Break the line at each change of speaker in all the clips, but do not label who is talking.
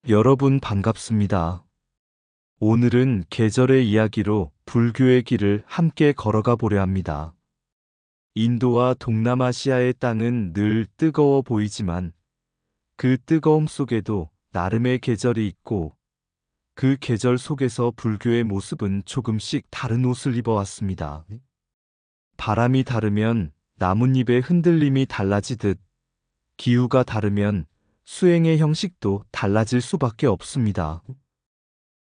여러분 반갑습니다. 오늘은 계절의 이야기로 불교의 길을 함께 걸어가 보려 합니다. 인도와 동남아시아의 땅은 늘 뜨거워 보이지만 그 뜨거움 속에도 나름의 계절이 있고 그 계절 속에서 불교의 모습은 조금씩 다른 옷을 입어왔습니다. 바람이 다르면 나뭇잎의 흔들림이 달라지듯 기후가 다르면 수행의 형식도 달라질 수밖에 없습니다.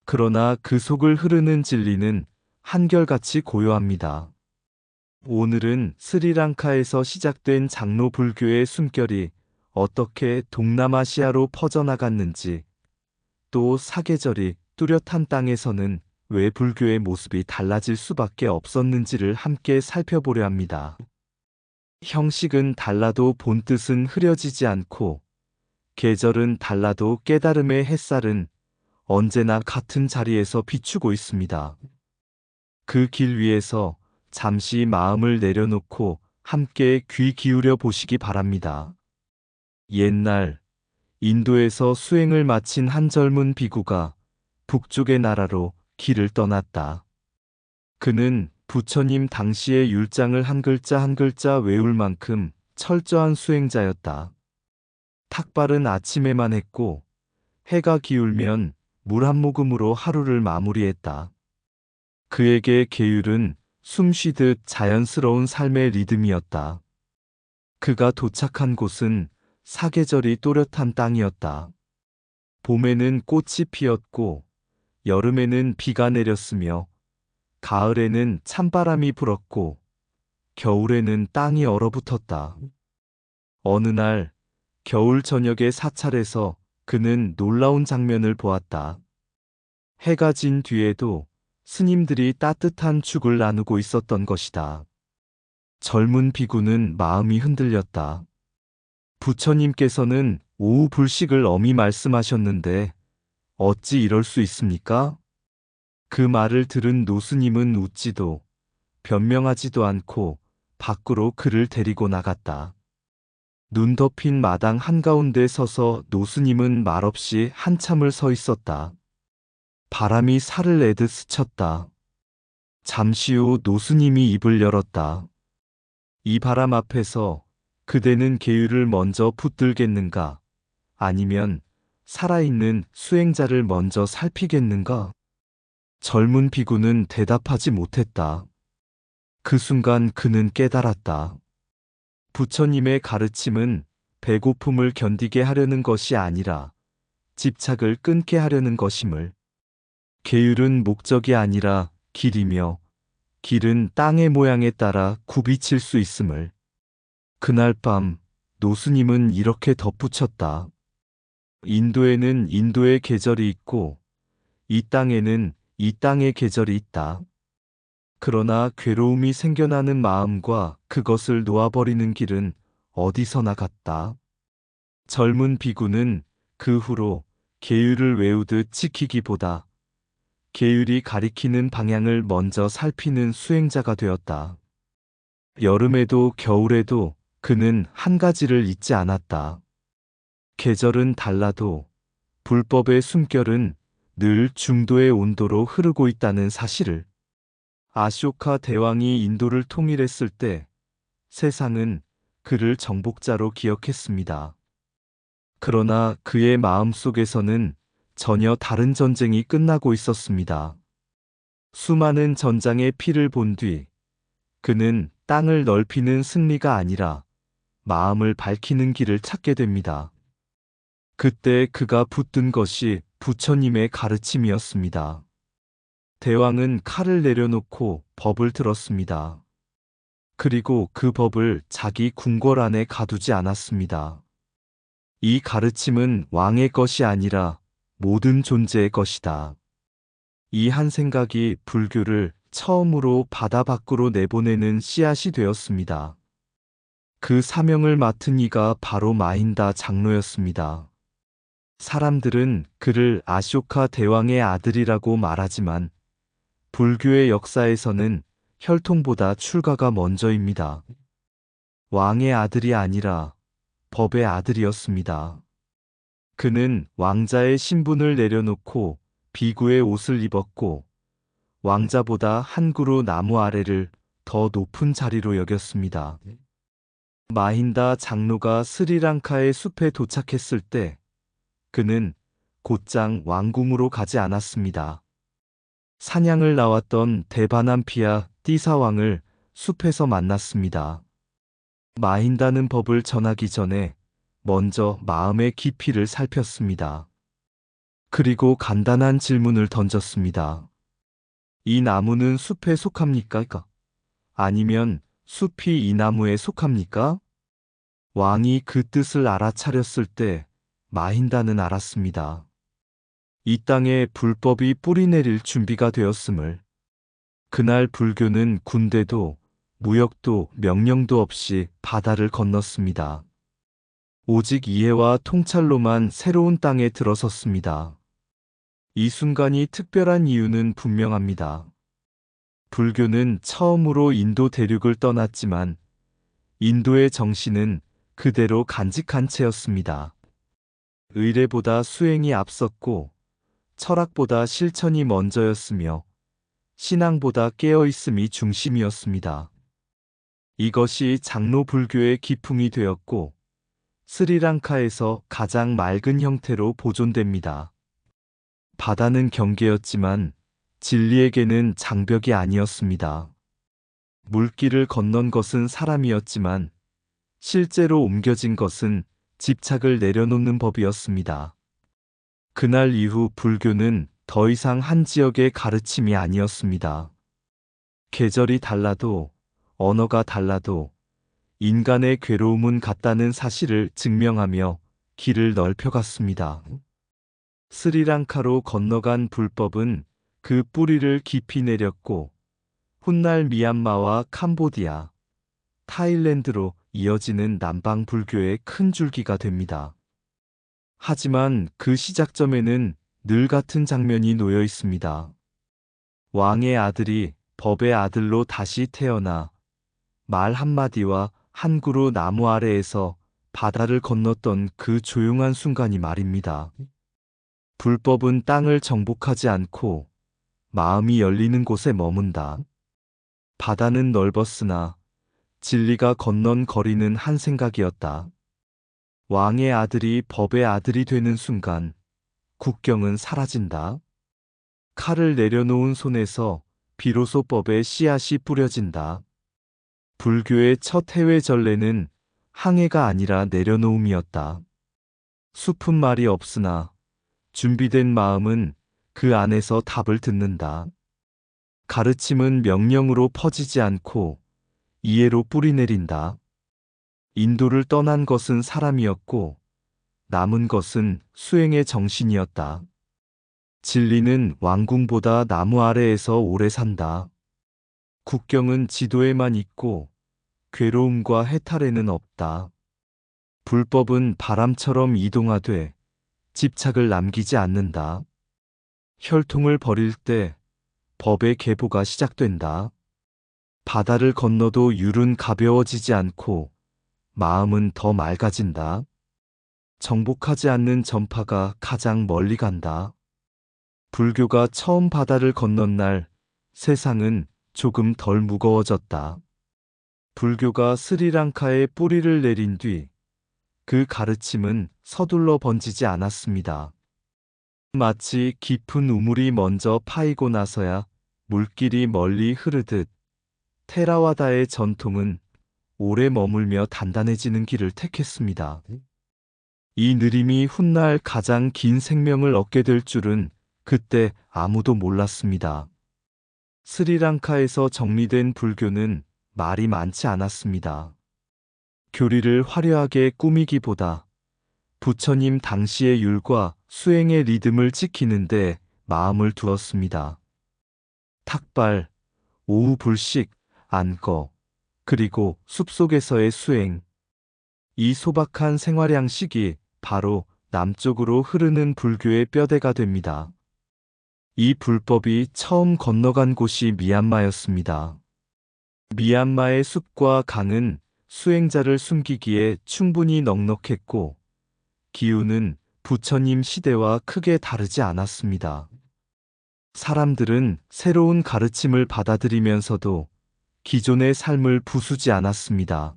그러나 그 속을 흐르는 진리는 한결같이 고요합니다. 오늘은 스리랑카에서 시작된 장로 불교의 숨결이 어떻게 동남아시아로 퍼져나갔는지, 또 사계절이 뚜렷한 땅에서는 왜 불교의 모습이 달라질 수밖에 없었는지를 함께 살펴보려 합니다. 형식은 달라도 본뜻은 흐려지지 않고, 계절은 달라도 깨달음의 햇살은 언제나 같은 자리에서 비추고 있습니다. 그 길 위에서 잠시 마음을 내려놓고 함께 귀 기울여 보시기 바랍니다. 옛날 인도에서 수행을 마친 한 젊은 비구가 북쪽의 나라로 길을 떠났다. 그는 부처님 당시의 율장을 한 글자 한 글자 외울 만큼 철저한 수행자였다. 탁발은 아침에만 했고 해가 기울면 물 한 모금으로 하루를 마무리했다. 그에게 계율은 숨 쉬듯 자연스러운 삶의 리듬이었다. 그가 도착한 곳은 사계절이 또렷한 땅이었다. 봄에는 꽃이 피었고 여름에는 비가 내렸으며 가을에는 찬바람이 불었고 겨울에는 땅이 얼어붙었다. 어느 날 겨울 저녁의 사찰에서 그는 놀라운 장면을 보았다. 해가 진 뒤에도 스님들이 따뜻한 죽을 나누고 있었던 것이다. 젊은 비구는 마음이 흔들렸다. 부처님께서는 오후 불식을 엄히 말씀하셨는데 어찌 이럴 수 있습니까? 그 말을 들은 노스님은 웃지도 변명하지도 않고 밖으로 그를 데리고 나갔다. 눈 덮인 마당 한가운데 서서 노스님은 말없이 한참을 서 있었다. 바람이 살을 내듯 스쳤다. 잠시 후 노스님이 입을 열었다. 이 바람 앞에서 그대는 계율을 먼저 붙들겠는가? 아니면 살아있는 수행자를 먼저 살피겠는가? 젊은 비구는 대답하지 못했다. 그 순간 그는 깨달았다. 부처님의 가르침은 배고픔을 견디게 하려는 것이 아니라 집착을 끊게 하려는 것임을. 계율은 목적이 아니라 길이며 길은 땅의 모양에 따라 굽이칠 수 있음을. 그날 밤 노스님은 이렇게 덧붙였다. 인도에는 인도의 계절이 있고 이 땅에는 이 땅의 계절이 있다. 그러나 괴로움이 생겨나는 마음과 그것을 놓아버리는 길은 어디서나 같다. 젊은 비구는 그 후로 계율을 외우듯 지키기보다 계율이 가리키는 방향을 먼저 살피는 수행자가 되었다. 여름에도 겨울에도 그는 한 가지를 잊지 않았다. 계절은 달라도 불법의 숨결은 늘 중도의 온도로 흐르고 있다는 사실을. 아쇼카 대왕이 인도를 통일했을 때 세상은 그를 정복자로 기억했습니다. 그러나 그의 마음속에서는 전혀 다른 전쟁이 끝나고 있었습니다. 수많은 전장의 피를 본 뒤 그는 땅을 넓히는 승리가 아니라 마음을 밝히는 길을 찾게 됩니다. 그때 그가 붙든 것이 부처님의 가르침이었습니다. 대왕은 칼을 내려놓고 법을 들었습니다. 그리고 그 법을 자기 궁궐 안에 가두지 않았습니다. 이 가르침은 왕의 것이 아니라 모든 존재의 것이다. 이 한 생각이 불교를 처음으로 바다 밖으로 내보내는 씨앗이 되었습니다. 그 사명을 맡은 이가 바로 마힌다 장로였습니다. 사람들은 그를 아쇼카 대왕의 아들이라고 말하지만 불교의 역사에서는 혈통보다 출가가 먼저입니다. 왕의 아들이 아니라 법의 아들이었습니다. 그는 왕자의 신분을 내려놓고 비구의 옷을 입었고 왕자보다 한 그루 나무 아래를 더 높은 자리로 여겼습니다. 마힌다 장로가 스리랑카의 숲에 도착했을 때 그는 곧장 왕궁으로 가지 않았습니다. 사냥을 나왔던 데바남피아 띠사왕을 숲에서 만났습니다. 마힌다는 법을 전하기 전에 먼저 마음의 깊이를 살폈습니다. 그리고 간단한 질문을 던졌습니다. 이 나무는 숲에 속합니까? 아니면 숲이 이 나무에 속합니까? 왕이 그 뜻을 알아차렸을 때 마힌다는 알았습니다. 이 땅에 불법이 뿌리내릴 준비가 되었음을. 그날 불교는 군대도 무역도 명령도 없이 바다를 건넜습니다. 오직 이해와 통찰로만 새로운 땅에 들어섰습니다. 이 순간이 특별한 이유는 분명합니다. 불교는 처음으로 인도 대륙을 떠났지만 인도의 정신은 그대로 간직한 채였습니다. 의례보다 수행이 앞섰고 철학보다 실천이 먼저였으며 신앙보다 깨어있음이 중심이었습니다. 이것이 장로 불교의 기풍이 되었고 스리랑카에서 가장 맑은 형태로 보존됩니다. 바다는 경계였지만 진리에게는 장벽이 아니었습니다. 물길을 건넌 것은 사람이었지만 실제로 옮겨진 것은 집착을 내려놓는 법이었습니다. 그날 이후 불교는 더 이상 한 지역의 가르침이 아니었습니다. 계절이 달라도 언어가 달라도 인간의 괴로움은 같다는 사실을 증명하며 길을 넓혀갔습니다. 스리랑카로 건너간 불법은 그 뿌리를 깊이 내렸고 훗날 미얀마와 캄보디아, 타일랜드로 이어지는 남방 불교의 큰 줄기가 됩니다. 하지만 그 시작점에는 늘 같은 장면이 놓여 있습니다. 왕의 아들이 법의 아들로 다시 태어나 말 한마디와 한 그루 나무 아래에서 바다를 건넜던 그 조용한 순간이 말입니다. 불법은 땅을 정복하지 않고 마음이 열리는 곳에 머문다. 바다는 넓었으나 진리가 건넌 거리는 한 생각이었다. 왕의 아들이 법의 아들이 되는 순간 국경은 사라진다. 칼을 내려놓은 손에서 비로소 법의 씨앗이 뿌려진다. 불교의 첫 해외 전례는 항해가 아니라 내려놓음이었다. 숲은 말이 없으나 준비된 마음은 그 안에서 답을 듣는다. 가르침은 명령으로 퍼지지 않고 이해로 뿌리내린다. 인도를 떠난 것은 사람이었고 남은 것은 수행의 정신이었다. 진리는 왕궁보다 나무 아래에서 오래 산다. 국경은 지도에만 있고 괴로움과 해탈에는 없다. 불법은 바람처럼 이동하되 집착을 남기지 않는다. 혈통을 버릴 때 법의 계보가 시작된다. 바다를 건너도 율은 가벼워지지 않고 마음은 더 맑아진다. 정복하지 않는 전파가 가장 멀리 간다. 불교가 처음 바다를 건넌 날 세상은 조금 덜 무거워졌다. 불교가 스리랑카에 뿌리를 내린 뒤 그 가르침은 서둘러 번지지 않았습니다. 마치 깊은 우물이 먼저 파이고 나서야 물길이 멀리 흐르듯 테라와다의 전통은 오래 머물며 단단해지는 길을 택했습니다. 이 느림이 훗날 가장 긴 생명을 얻게 될 줄은 그때 아무도 몰랐습니다. 스리랑카에서 정리된 불교는 말이 많지 않았습니다. 교리를 화려하게 꾸미기보다 부처님 당시의 율과 수행의 리듬을 지키는데 마음을 두었습니다. 탁발, 오후 불식, 안거, 그리고 숲속에서의 수행. 이 소박한 생활 양식이 바로 남쪽으로 흐르는 불교의 뼈대가 됩니다. 이 불법이 처음 건너간 곳이 미얀마였습니다. 미얀마의 숲과 강은 수행자를 숨기기에 충분히 넉넉했고 기후는 부처님 시대와 크게 다르지 않았습니다. 사람들은 새로운 가르침을 받아들이면서도 기존의 삶을 부수지 않았습니다.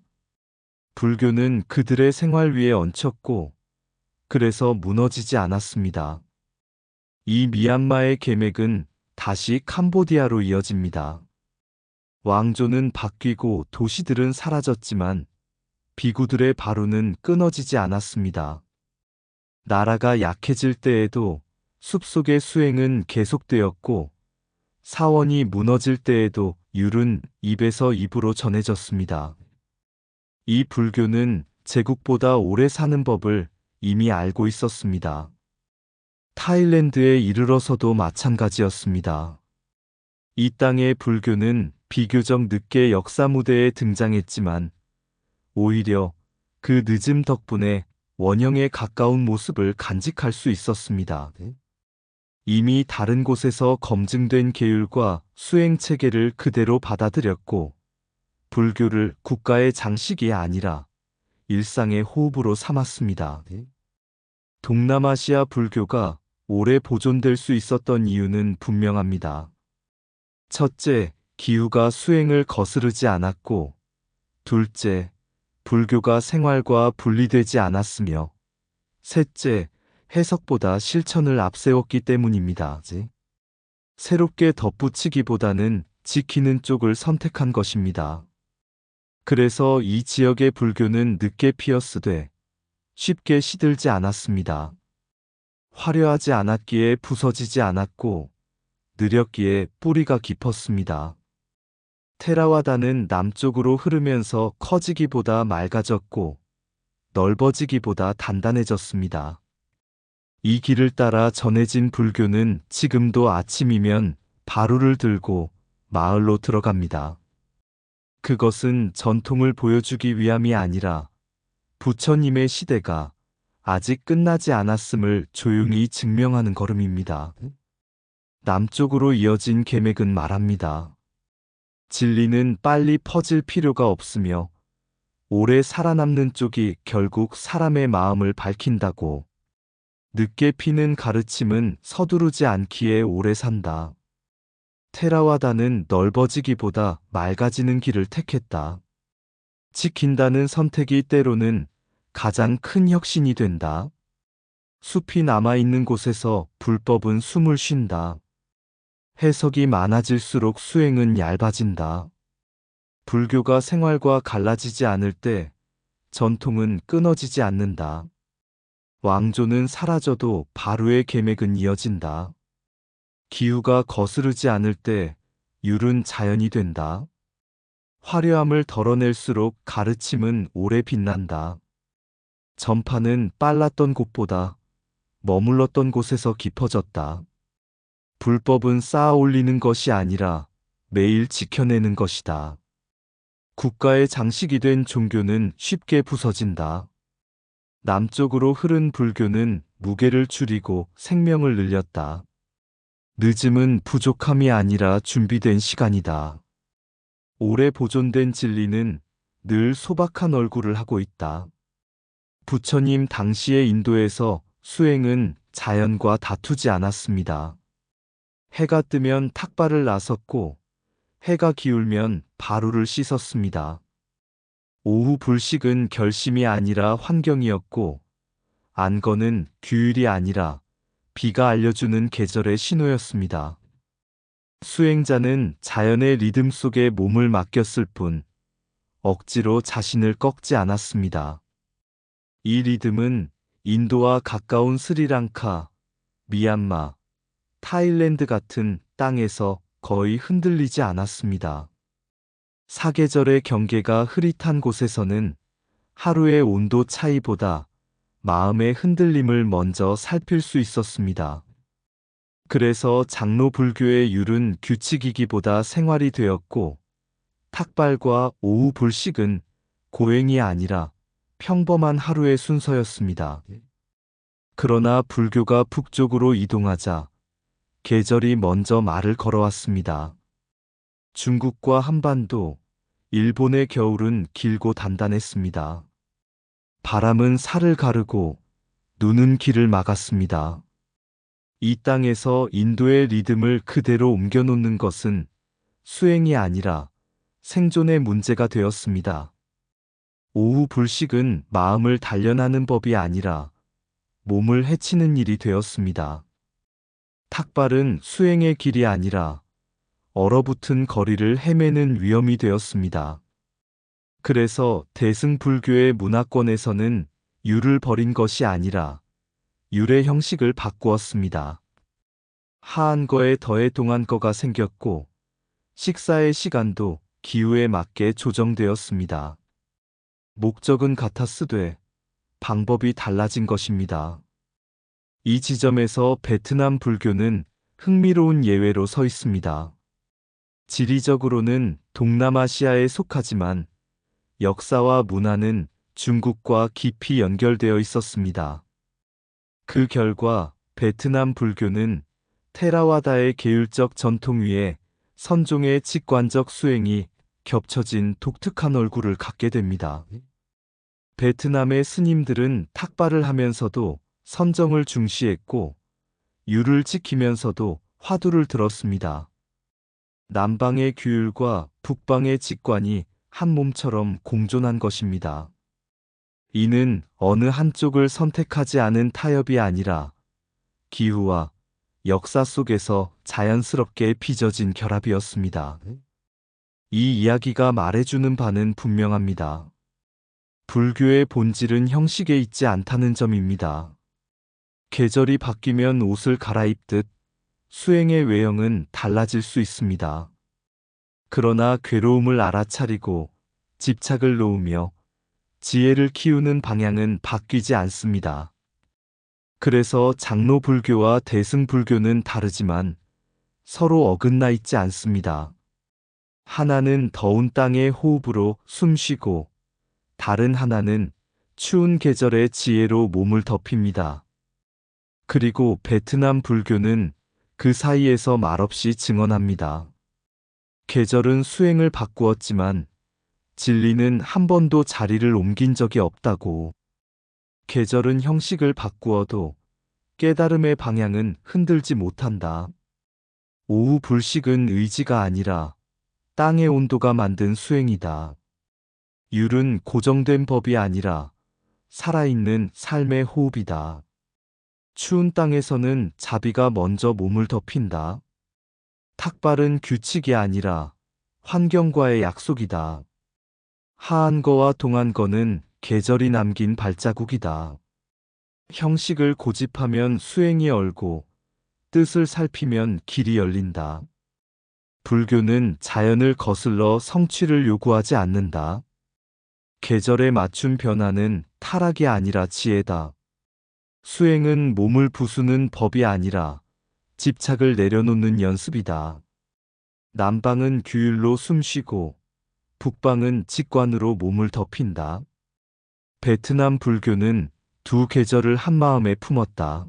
불교는 그들의 생활 위에 얹혔고, 그래서 무너지지 않았습니다. 이 미얀마의 계맥은 다시 캄보디아로 이어집니다. 왕조는 바뀌고 도시들은 사라졌지만 비구들의 바루는 끊어지지 않았습니다. 나라가 약해질 때에도 숲속의 수행은 계속되었고, 사원이 무너질 때에도 율은 입에서 입으로 전해졌습니다. 이 불교는 제국보다 오래 사는 법을 이미 알고 있었습니다. 타일랜드에 이르러서도 마찬가지였습니다. 이 땅의 불교는 비교적 늦게 역사 무대에 등장했지만 오히려 그 늦음 덕분에 원형에 가까운 모습을 간직할 수 있었습니다. 이미 다른 곳에서 검증된 계율과 수행 체계를 그대로 받아들였고, 불교를 국가의 장식이 아니라 일상의 호흡으로 삼았습니다. 동남아시아 불교가 오래 보존될 수 있었던 이유는 분명합니다. 첫째, 기후가 수행을 거스르지 않았고, 둘째, 불교가 생활과 분리되지 않았으며, 셋째, 해석보다 실천을 앞세웠기 때문입니다. 새롭게 덧붙이기보다는 지키는 쪽을 선택한 것입니다. 그래서 이 지역의 불교는 늦게 피었으되 쉽게 시들지 않았습니다. 화려하지 않았기에 부서지지 않았고, 느렸기에 뿌리가 깊었습니다. 테라와다는 남쪽으로 흐르면서 커지기보다 맑아졌고, 넓어지기보다 단단해졌습니다. 이 길을 따라 전해진 불교는 지금도 아침이면 바루를 들고 마을로 들어갑니다. 그것은 전통을 보여주기 위함이 아니라 부처님의 시대가 아직 끝나지 않았음을 조용히 증명하는 걸음입니다. 남쪽으로 이어진 계맥은 말합니다. 진리는 빨리 퍼질 필요가 없으며 오래 살아남는 쪽이 결국 사람의 마음을 밝힌다고. 늦게 피는 가르침은 서두르지 않기에 오래 산다. 테라와다는 넓어지기보다 맑아지는 길을 택했다. 지킨다는 선택이 때로는 가장 큰 혁신이 된다. 숲이 남아있는 곳에서 불법은 숨을 쉰다. 해석이 많아질수록 수행은 얇아진다. 불교가 생활과 갈라지지 않을 때 전통은 끊어지지 않는다. 왕조는 사라져도 바루의 계맥은 이어진다. 기후가 거스르지 않을 때 율은 자연이 된다. 화려함을 덜어낼수록 가르침은 오래 빛난다. 전파는 빨랐던 곳보다 머물렀던 곳에서 깊어졌다. 불법은 쌓아 올리는 것이 아니라 매일 지켜내는 것이다. 국가의 장식이 된 종교는 쉽게 부서진다. 남쪽으로 흐른 불교는 무게를 줄이고 생명을 늘렸다. 늦음은 부족함이 아니라 준비된 시간이다. 오래 보존된 진리는 늘 소박한 얼굴을 하고 있다. 부처님 당시의 인도에서 수행은 자연과 다투지 않았습니다. 해가 뜨면 탁발을 나섰고 해가 기울면 바루를 씻었습니다. 오후 불식은 결심이 아니라 환경이었고, 안건은 규율이 아니라 비가 알려주는 계절의 신호였습니다. 수행자는 자연의 리듬 속에 몸을 맡겼을 뿐 억지로 자신을 꺾지 않았습니다. 이 리듬은 인도와 가까운 스리랑카, 미얀마, 타일랜드 같은 땅에서 거의 흔들리지 않았습니다. 사계절의 경계가 흐릿한 곳에서는 하루의 온도 차이보다 마음의 흔들림을 먼저 살필 수 있었습니다. 그래서 장로 불교의 율은 규칙이기보다 생활이 되었고, 탁발과 오후 불식은 고행이 아니라 평범한 하루의 순서였습니다. 그러나 불교가 북쪽으로 이동하자 계절이 먼저 말을 걸어왔습니다. 중국과 한반도, 일본의 겨울은 길고 단단했습니다. 바람은 살을 가르고 눈은 길을 막았습니다. 이 땅에서 인도의 리듬을 그대로 옮겨놓는 것은 수행이 아니라 생존의 문제가 되었습니다. 오후 불식은 마음을 단련하는 법이 아니라 몸을 해치는 일이 되었습니다. 탁발은 수행의 길이 아니라 얼어붙은 거리를 헤매는 위험이 되었습니다. 그래서 대승불교의 문화권에서는 율을 버린 것이 아니라 율의 형식을 바꾸었습니다. 하한거에 더해 동한거가 생겼고 식사의 시간도 기후에 맞게 조정되었습니다. 목적은 같았으되 방법이 달라진 것입니다. 이 지점에서 베트남 불교는 흥미로운 예외로 서 있습니다. 지리적으로는 동남아시아에 속하지만 역사와 문화는 중국과 깊이 연결되어 있었습니다. 그 결과 베트남 불교는 테라와다의 계율적 전통 위에 선종의 직관적 수행이 겹쳐진 독특한 얼굴을 갖게 됩니다. 베트남의 스님들은 탁발을 하면서도 선정을 중시했고 율을 지키면서도 화두를 들었습니다. 남방의 규율과 북방의 직관이 한 몸처럼 공존한 것입니다. 이는 어느 한쪽을 선택하지 않은 타협이 아니라 기후와 역사 속에서 자연스럽게 빚어진 결합이었습니다. 이 이야기가 말해주는 바는 분명합니다. 불교의 본질은 형식에 있지 않다는 점입니다. 계절이 바뀌면 옷을 갈아입듯 수행의 외형은 달라질 수 있습니다. 그러나 괴로움을 알아차리고 집착을 놓으며 지혜를 키우는 방향은 바뀌지 않습니다. 그래서 장로 불교와 대승 불교는 다르지만 서로 어긋나 있지 않습니다. 하나는 더운 땅의 호흡으로 숨쉬고 다른 하나는 추운 계절의 지혜로 몸을 덮입니다. 그리고 베트남 불교는 그 사이에서 말없이 증언합니다. 계절은 수행을 바꾸었지만 진리는 한 번도 자리를 옮긴 적이 없다고. 계절은 형식을 바꾸어도 깨달음의 방향은 흔들지 못한다. 오후 불식은 의지가 아니라 땅의 온도가 만든 수행이다. 율은 고정된 법이 아니라 살아있는 삶의 호흡이다. 추운 땅에서는 자비가 먼저 몸을 덮인다. 탁발은 규칙이 아니라 환경과의 약속이다. 하한거와 동한거는 계절이 남긴 발자국이다. 형식을 고집하면 수행이 얼고 뜻을 살피면 길이 열린다. 불교는 자연을 거슬러 성취를 요구하지 않는다. 계절에 맞춘 변화는 타락이 아니라 지혜다. 수행은 몸을 부수는 법이 아니라 집착을 내려놓는 연습이다. 남방은 규율로 숨쉬고 북방은 직관으로 몸을 덮인다. 베트남 불교는 두 계절을 한마음에 품었다.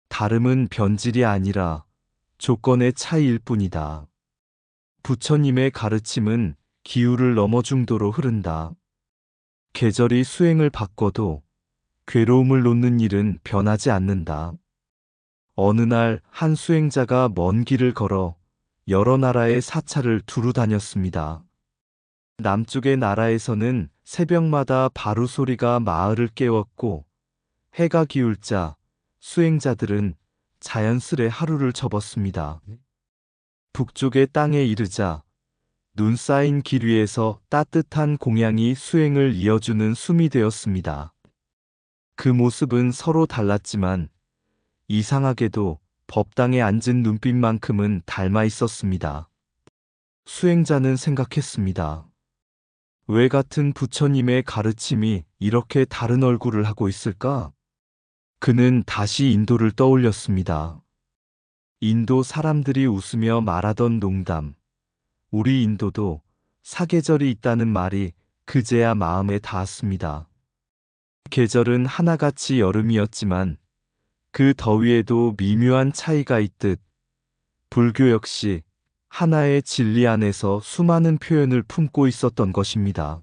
다름은 변질이 아니라 조건의 차이일 뿐이다. 부처님의 가르침은 기후를 넘어 중도로 흐른다. 계절이 수행을 바꿔도 괴로움을 놓는 일은 변하지 않는다. 어느 날 한 수행자가 먼 길을 걸어 여러 나라의 사찰을 두루 다녔습니다. 남쪽의 나라에서는 새벽마다 바루 소리가 마을을 깨웠고 해가 기울자 수행자들은 자연스레 하루를 접었습니다. 북쪽의 땅에 이르자 눈 쌓인 길 위에서 따뜻한 공양이 수행을 이어주는 숨이 되었습니다. 그 모습은 서로 달랐지만 이상하게도 법당에 앉은 눈빛만큼은 닮아 있었습니다. 수행자는 생각했습니다. 왜 같은 부처님의 가르침이 이렇게 다른 얼굴을 하고 있을까? 그는 다시 인도를 떠올렸습니다. 인도 사람들이 웃으며 말하던 농담. 우리 인도도 사계절이 있다는 말이 그제야 마음에 닿았습니다. 계절은 하나같이 여름이었지만 그 더위에도 미묘한 차이가 있듯 불교 역시 하나의 진리 안에서 수많은 표현을 품고 있었던 것입니다.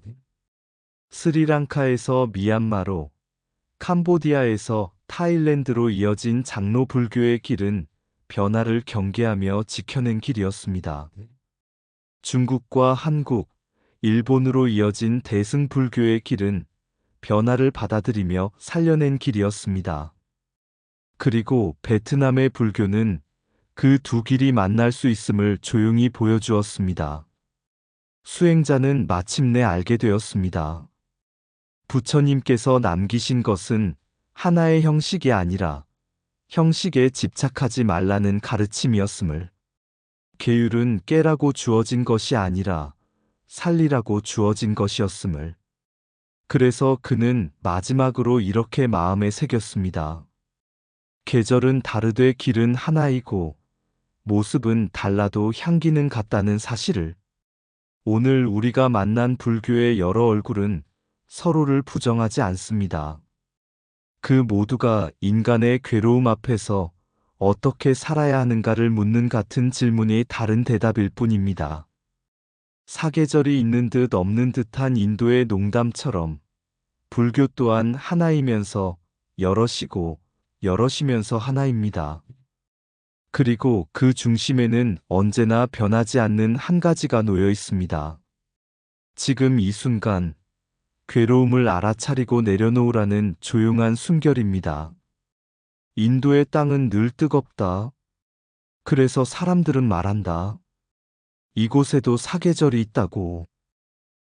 스리랑카에서 미얀마로, 캄보디아에서 타일랜드로 이어진 장로 불교의 길은 변화를 경계하며 지켜낸 길이었습니다. 중국과 한국, 일본으로 이어진 대승 불교의 길은 변화를 받아들이며 살려낸 길이었습니다. 그리고 베트남의 불교는 그 두 길이 만날 수 있음을 조용히 보여주었습니다. 수행자는 마침내 알게 되었습니다. 부처님께서 남기신 것은 하나의 형식이 아니라 형식에 집착하지 말라는 가르침이었음을. 계율은 깨라고 주어진 것이 아니라 살리라고 주어진 것이었음을. 그래서 그는 마지막으로 이렇게 마음에 새겼습니다. 계절은 다르되 길은 하나이고 모습은 달라도 향기는 같다는 사실을. 오늘 우리가 만난 불교의 여러 얼굴은 서로를 부정하지 않습니다. 그 모두가 인간의 괴로움 앞에서 어떻게 살아야 하는가를 묻는 같은 질문이 다른 대답일 뿐입니다. 사계절이 있는 듯 없는 듯한 인도의 농담처럼 불교 또한 하나이면서 여럿이고 여럿이면서 하나입니다. 그리고 그 중심에는 언제나 변하지 않는 한 가지가 놓여 있습니다. 지금 이 순간 괴로움을 알아차리고 내려놓으라는 조용한 순결입니다. 인도의 땅은 늘 뜨겁다. 그래서 사람들은 말한다. 이곳에도 사계절이 있다고.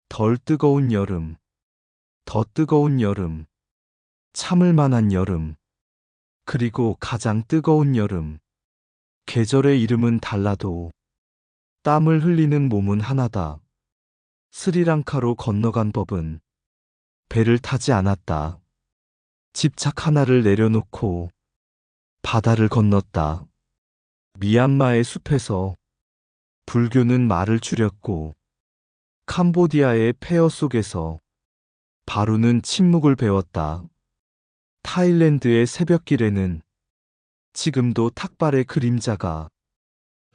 덜 뜨거운 여름, 더 뜨거운 여름, 참을 만한 여름, 그리고 가장 뜨거운 여름. 계절의 이름은 달라도 땀을 흘리는 몸은 하나다. 스리랑카로 건너간 법은 배를 타지 않았다. 집착 하나를 내려놓고 바다를 건넜다. 미얀마의 숲에서 불교는 말을 줄였고 캄보디아의 폐허 속에서 바루는 침묵을 배웠다. 타일랜드의 새벽길에는 지금도 탁발의 그림자가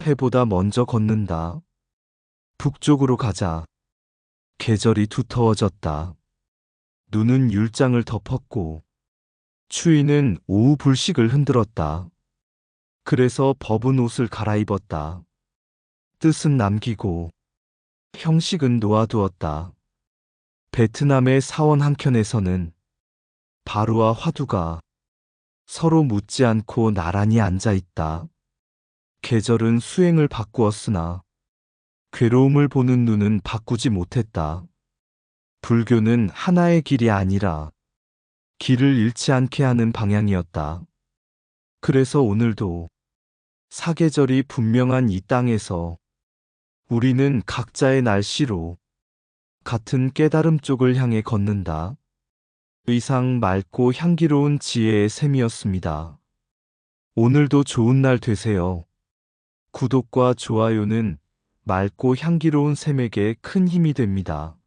해보다 먼저 걷는다. 북쪽으로 가자. 계절이 두터워졌다. 눈은 율장을 덮었고 추위는 오후 불식을 흔들었다. 그래서 법은 옷을 갈아입었다. 뜻은 남기고 형식은 놓아두었다. 베트남의 사원 한켠에서는 바루와 화두가 서로 묻지 않고 나란히 앉아 있다. 계절은 수행을 바꾸었으나 괴로움을 보는 눈은 바꾸지 못했다. 불교는 하나의 길이 아니라 길을 잃지 않게 하는 방향이었다. 그래서 오늘도 사계절이 분명한 이 땅에서 우리는 각자의 날씨로 같은 깨달음 쪽을 향해 걷는다. 의상 맑고 향기로운 지혜의 샘이었습니다. 오늘도 좋은 날 되세요. 구독과 좋아요는 맑고 향기로운 샘에게 큰 힘이 됩니다.